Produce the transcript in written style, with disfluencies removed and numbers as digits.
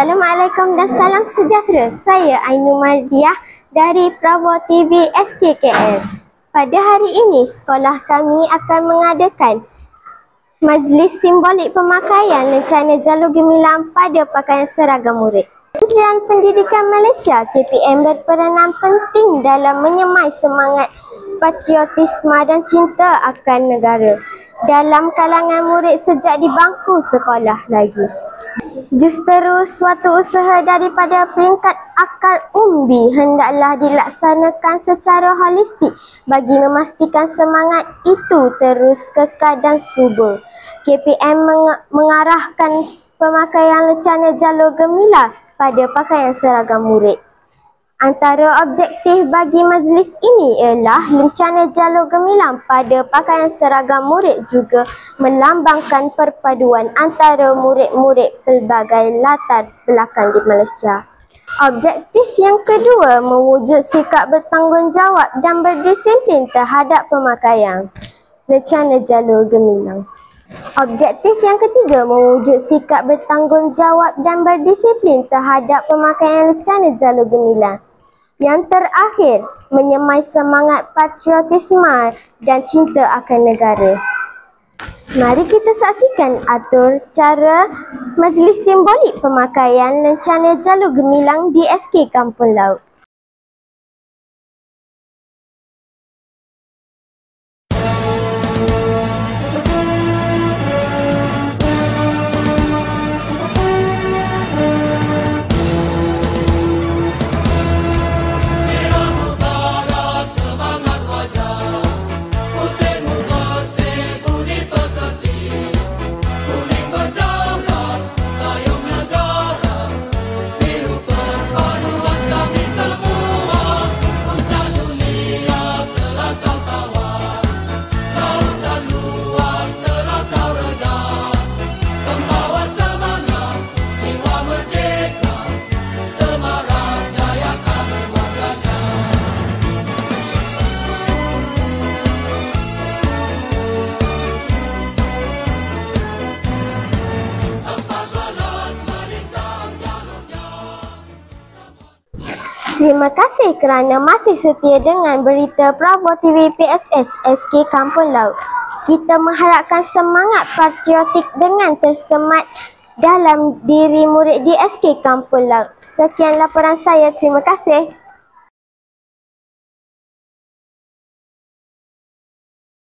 Assalamualaikum dan salam sejahtera. Saya Ainul Mardiah dari Pravo TV SKKL. Pada hari ini, sekolah kami akan mengadakan majlis simbolik pemakaian lencana jalur gemilang pada pakaian seragam murid. Kementerian Pendidikan Malaysia KPM berperanan penting dalam menyemai semangat patriotisme dan cinta akan negara dalam kalangan murid sejak di bangku sekolah lagi. Justeru suatu usaha daripada peringkat akar umbi hendaklah dilaksanakan secara holistik bagi memastikan semangat itu terus kekal dan subur. KPM mengarahkan pemakaian lencana jalur gemilang pada pakaian seragam murid. Antara objektif bagi majlis ini ialah lencana jalur gemilang pada pakaian seragam murid juga melambangkan perpaduan antara murid-murid pelbagai latar belakang di Malaysia. Objektif yang kedua, mewujud sikap bertanggungjawab dan berdisiplin terhadap pemakaian lencana jalur gemilang. Objektif yang ketiga, mewujud sikap bertanggungjawab dan berdisiplin terhadap pemakaian lencana jalur gemilang. Yang terakhir, menyemai semangat patriotisme dan cinta akan negara. Mari kita saksikan atur cara majlis simbolik pemakaian lencana jalur gemilang di SK Kampung Laut. Terima kasih kerana masih setia dengan berita Pravo TV PSS SK Kampung Laut. Kita mengharapkan semangat patriotik dengan tersemat dalam diri murid di SK Kampung Laut. Sekian laporan saya. Terima kasih.